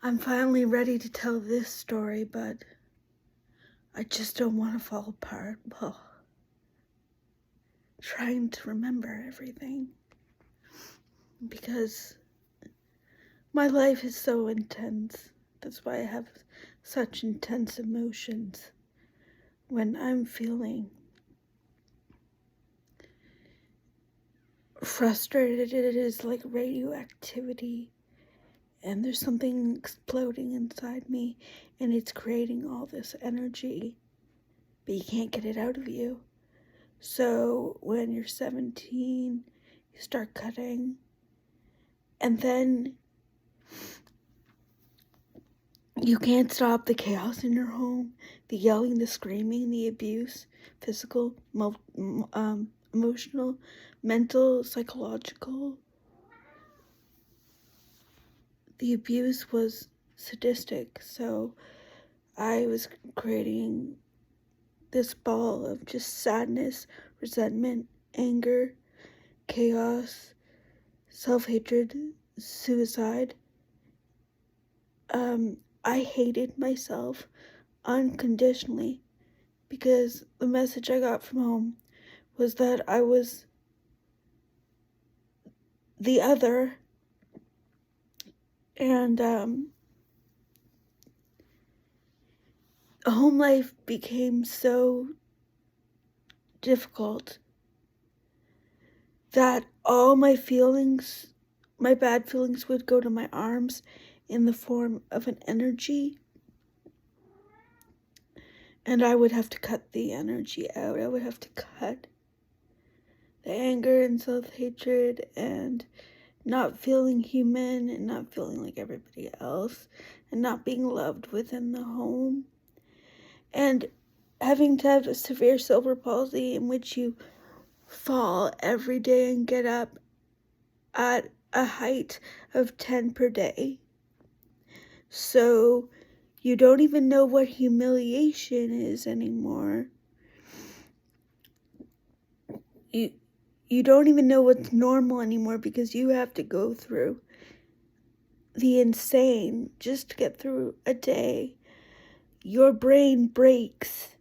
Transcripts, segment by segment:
I'm finally ready to tell this story, but I just don't want to fall apart while trying to remember everything. Because my life is so intense. That's why I have such intense emotions when I'm feeling frustrated. It is like radioactivity, and there's something exploding inside me, and it's creating all this energy, but you can't get it out of you. So when you're 17, you start cutting, and then you can't stop the chaos in your home, the yelling, the screaming, the abuse, physical, emotional, mental, psychological. The abuse was sadistic, so I was creating this ball of just sadness, resentment, anger, chaos, self-hatred, suicide. I hated myself unconditionally because the message I got from home was that I was the other, and home life became so difficult that all my feelings, my bad feelings, would go to my arms in the form of an energy, and I would have to cut the energy out. I would have to cut the anger and self-hatred and not feeling human and not feeling like everybody else and not being loved within the home, and having to have a severe cerebral palsy in which you fall every day and get up at a height of 10 per day. So you don't even know what humiliation is anymore. You don't even know what's normal anymore because you have to go through the insane just to get through a day. Your brain breaks.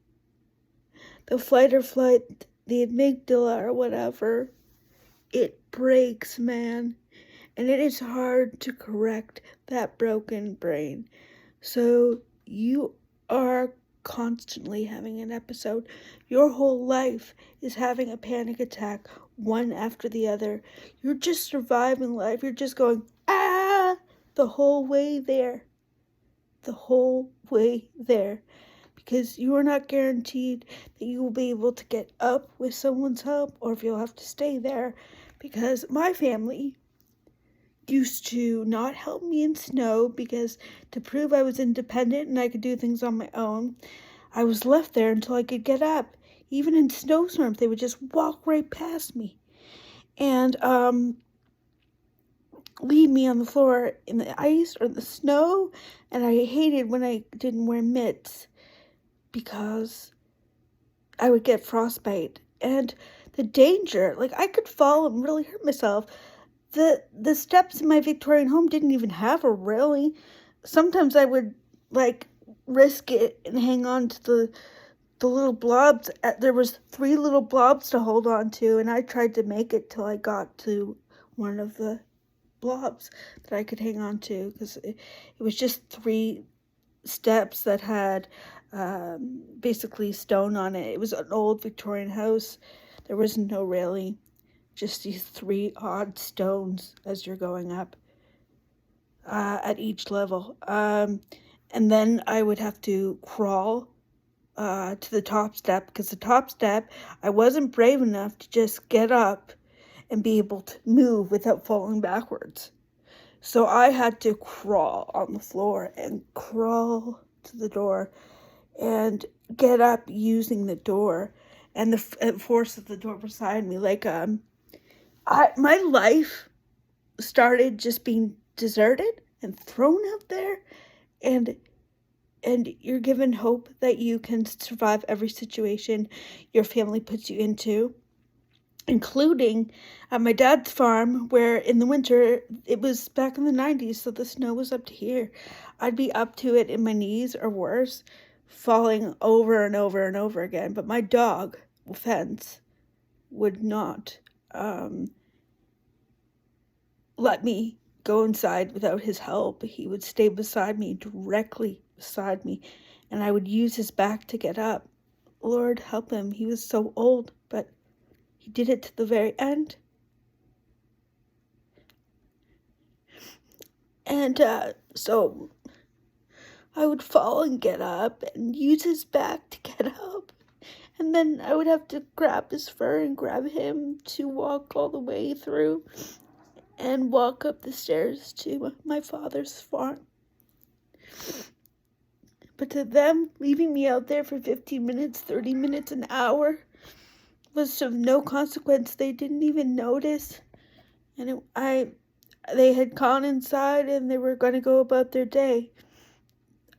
The fight or flight, the amygdala or whatever, it breaks, man. And it is hard to correct that broken brain. So you are constantly having an episode. Your whole life is having a panic attack, one after the other. You're just surviving life. You're just going, ah, the whole way there. The whole way there. Because you are not guaranteed that you will be able to get up with someone's help or if you'll have to stay there. Because my family used to not help me in snow because to prove I was independent and I could do things on my own, I was left there until I could get up. Even in snowstorms, they would just walk right past me and leave me on the floor in the ice or the snow. And I hated when I didn't wear mitts because I would get frostbite. And the danger, like I could fall and really hurt myself. The steps in my Victorian home didn't even have a railing. Sometimes I would like risk it and hang on to the little blobs. There was 3 little blobs to hold on to, and I tried to make it till I got to one of the blobs that I could hang on to because it was just 3 steps that had basically stone on it. It was an old Victorian house. There was no railing, just these 3 odd stones as you're going up at each level. And then I would have to crawl to the top step because the top step, I wasn't brave enough to just get up and be able to move without falling backwards. So I had to crawl on the floor and crawl to the door and get up using the door and the force of the door beside me. Like, my life started just being deserted and thrown out there, and you're given hope that you can survive every situation your family puts you into. including at my dad's farm, where in the winter, it was back in the 90s, so the snow was up to here. I'd be up to it in my knees or worse, falling over and over and over again. But my dog, Fence, would not let me go inside without his help. He would stay beside me, directly beside me, and I would use his back to get up. Lord help him, he was so old, but he did it to the very end. And so I would fall and get up and use his back to get up. And then I would have to grab his fur and grab him to walk all the way through and walk up the stairs to my father's farm. But to them, leaving me out there for 15 minutes, 30 minutes, an hour was of no consequence. They didn't even notice. And they had gone inside and they were going to go about their day.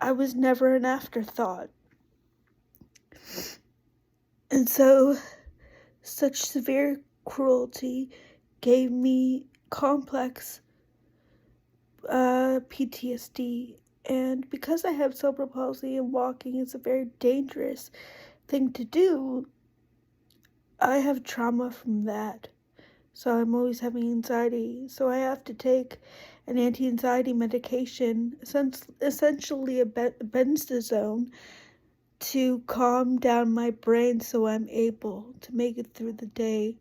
I was never an afterthought. And so, such severe cruelty gave me complex PTSD. And because I have cerebral palsy and walking is a very dangerous thing to do, I have trauma from that. So I'm always having anxiety. So I have to take an anti-anxiety medication, essentially a benzosone, to calm down my brain so I'm able to make it through the day.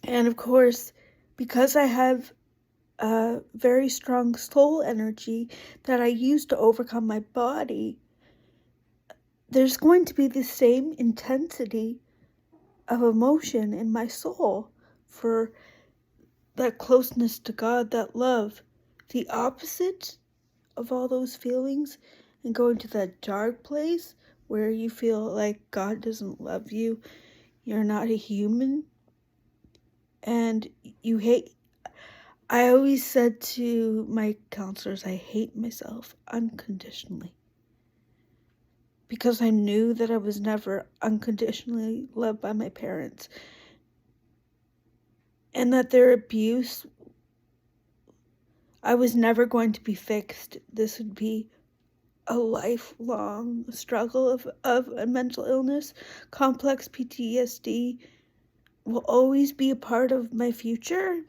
And of course, because I have a very strong soul energy that I use to overcome my body, there's going to be the same intensity of emotion in my soul for that closeness to God, that love. The opposite of all those feelings and going to that dark place where you feel like God doesn't love you, you're not a human, and you hate. I always said to my counselors, I hate myself unconditionally, because I knew that I was never unconditionally loved by my parents, and that their abuse, I was never going to be fixed. This would be a lifelong struggle of a mental illness. Complex PTSD will always be a part of my future,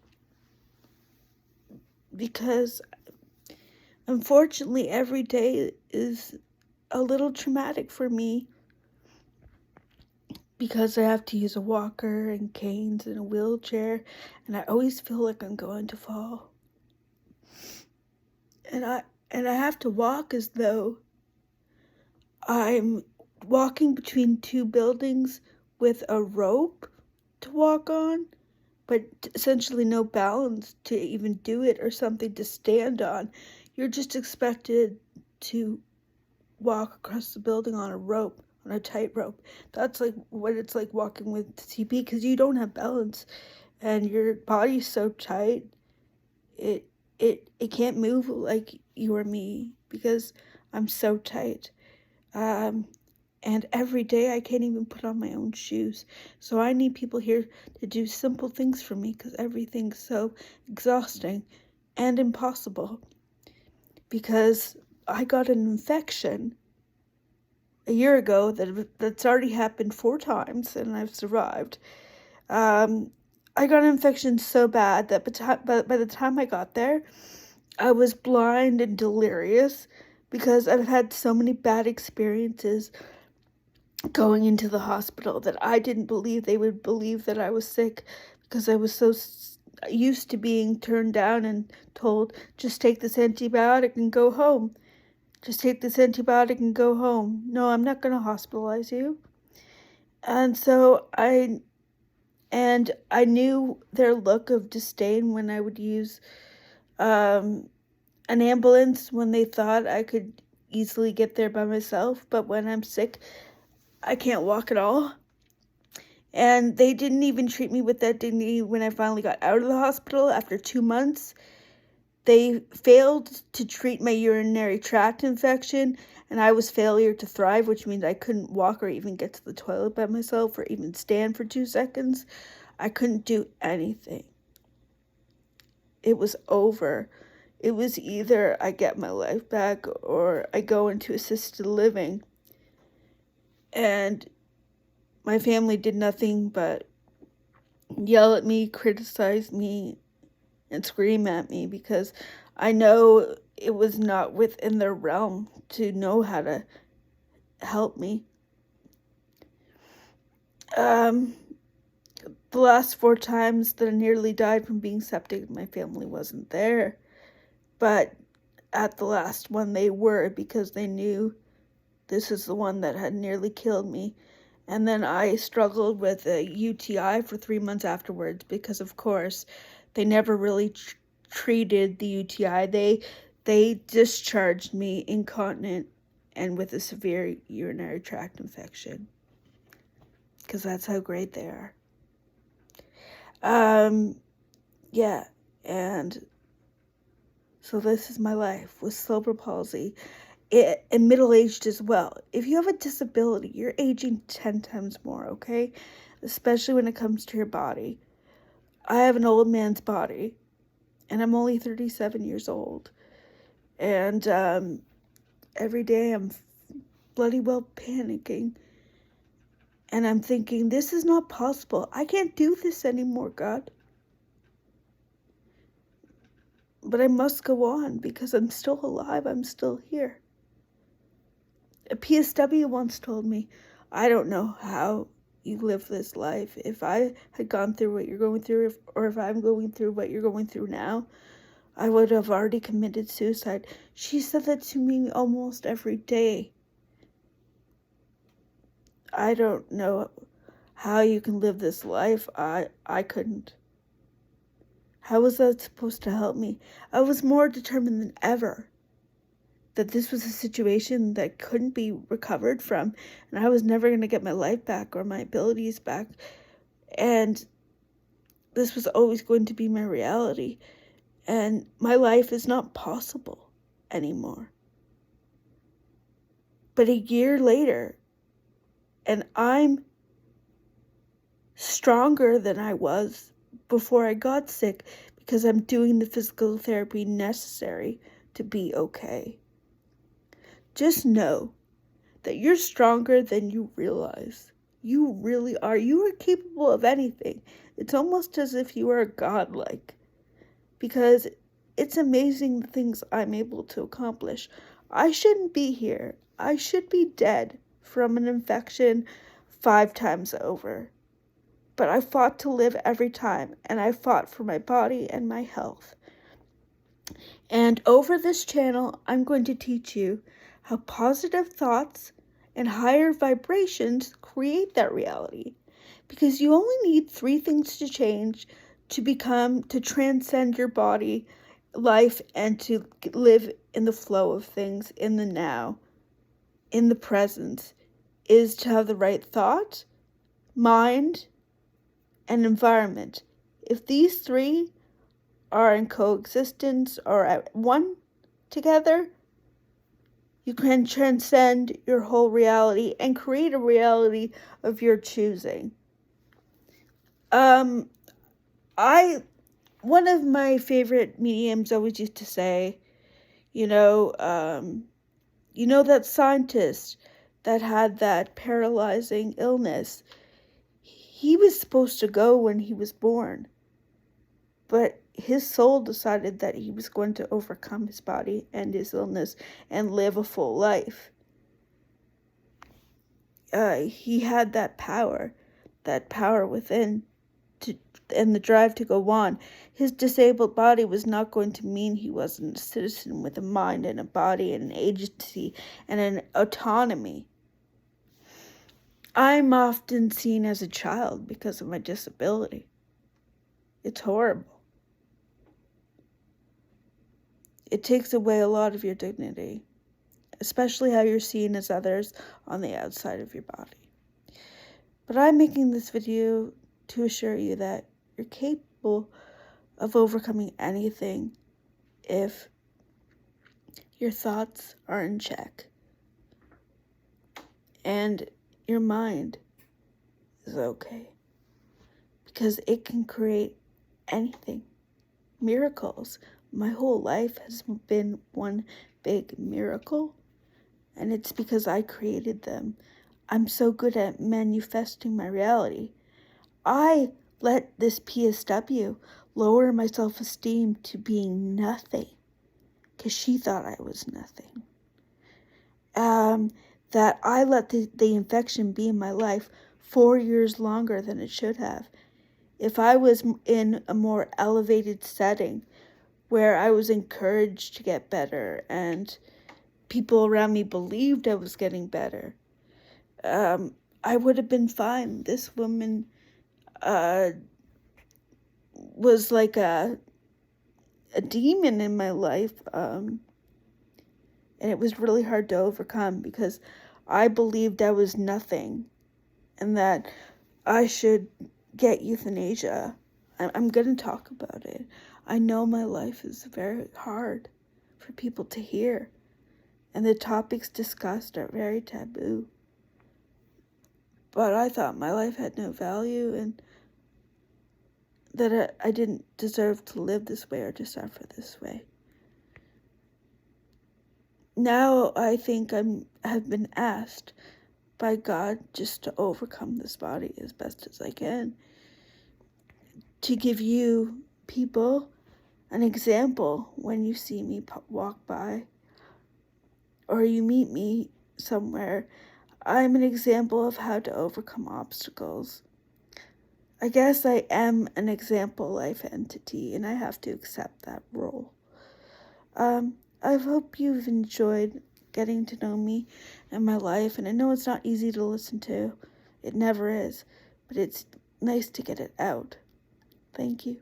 because unfortunately every day is a little traumatic for me, because I have to use a walker and canes and a wheelchair, and I always feel like I'm going to fall. And I have to walk as though I'm walking between two buildings with a rope to walk on, but essentially no balance to even do it, or something to stand on. You're just expected to walk across the building on a rope, on a tightrope. That's like what it's like walking with TB, because you don't have balance and your body's so tight. It can't move like you or me, because I'm so tight. And every day I can't even put on my own shoes. So I need people here to do simple things for me, because everything's so exhausting and impossible. Because I got an infection a year ago that's already happened 4 times, and I've survived. I got an infection so bad that by the time I got there, I was blind and delirious, because I've had so many bad experiences going into the hospital that I didn't believe they would believe that I was sick, because I was so used to being turned down and told, just take this antibiotic and go home. Just take this antibiotic and go home. No, I'm not going to hospitalize you. And so I knew their look of disdain when I would use an ambulance, when they thought I could easily get there by myself. But when I'm sick, I can't walk at all. And they didn't even treat me with that dignity when I finally got out of the hospital after 2 months. They failed to treat my urinary tract infection, and I was failure to thrive, which means I couldn't walk or even get to the toilet by myself or even stand for 2 seconds. I couldn't do anything. It was over. It was either I get my life back or I go into assisted living. And my family did nothing but yell at me, criticize me, and scream at me because I know it was not within their realm to know how to help me. The last 4 times that I nearly died from being septic, my family wasn't there. But at the last one, they were, because they knew this is the one that had nearly killed me. And then I struggled with a UTI for 3 months afterwards because, of course, they never really treated the UTI. They discharged me incontinent and with a severe urinary tract infection, because that's how great they are. Yeah, and so this is my life with cerebral palsy, and middle-aged as well. If you have a disability, you're aging 10 times more, okay? Especially when it comes to your body. I have an old man's body, and I'm only 37 years old. And every day I'm bloody well panicking. And I'm thinking, this is not possible. I can't do this anymore, God. But I must go on because I'm still alive. I'm still here. A PSW once told me, I don't know how you live this life. If I had gone through what you're going through, or if I'm going through what you're going through now, I would have already committed suicide. She said that to me almost every day. I don't know how you can live this life. I couldn't. How was that supposed to help me? I was more determined than ever that this was a situation that couldn't be recovered from, and I was never going to get my life back or my abilities back. And this was always going to be my reality. And my life is not possible anymore. But a year later, and I'm stronger than I was before I got sick because I'm doing the physical therapy necessary to be okay. Just know that you're stronger than you realize. You really are. You are capable of anything. It's almost as if you are godlike, because it's amazing the things I'm able to accomplish. I shouldn't be here. I should be dead from an infection 5 times over. But I fought to live every time, and I fought for my body and my health. And over this channel, I'm going to teach you how positive thoughts and higher vibrations create that reality. Because you only need 3 things to change to transcend your body, life, and to live in the flow of things, in the now, in the present, is to have the right thought, mind, and environment. If these 3 are in coexistence or at one together, you can transcend your whole reality and create a reality of your choosing. One of my favorite mediums always used to say, that scientist that had that paralyzing illness, he was supposed to go when he was born, but his soul decided that he was going to overcome his body and his illness and live a full life. He had that power within, and the drive to go on. His disabled body was not going to mean he wasn't a citizen with a mind and a body and an agency and an autonomy. I'm often seen as a child because of my disability. It's horrible. It takes away a lot of your dignity, especially how you're seen as others on the outside of your body. But I'm making this video to assure you that you're capable of overcoming anything if your thoughts are in check and your mind is okay, because it can create anything. Miracles. My whole life has been one big miracle, and it's because I created them. I'm so good at manifesting my reality. I let this PSW lower my self-esteem to being nothing, because she thought I was nothing. That I let the infection be in my life 4 years longer than it should have. If I was in a more elevated setting where I was encouraged to get better and people around me believed I was getting better, I would have been fine. This woman was like a demon in my life, and it was really hard to overcome because I believed I was nothing and that I should get euthanasia. I'm going to talk about it. I know my life is very hard for people to hear, and the topics discussed are very taboo. But I thought my life had no value and that I didn't deserve to live this way or to suffer this way. Now I think have been asked by God just to overcome this body as best as I can, to give you people an example when you see me walk by or you meet me somewhere. I'm an example of how to overcome obstacles. I guess I am an example life entity, and I have to accept that role. I hope you've enjoyed getting to know me and my life, and I know it's not easy to listen to. It never is, but it's nice to get it out. Thank you.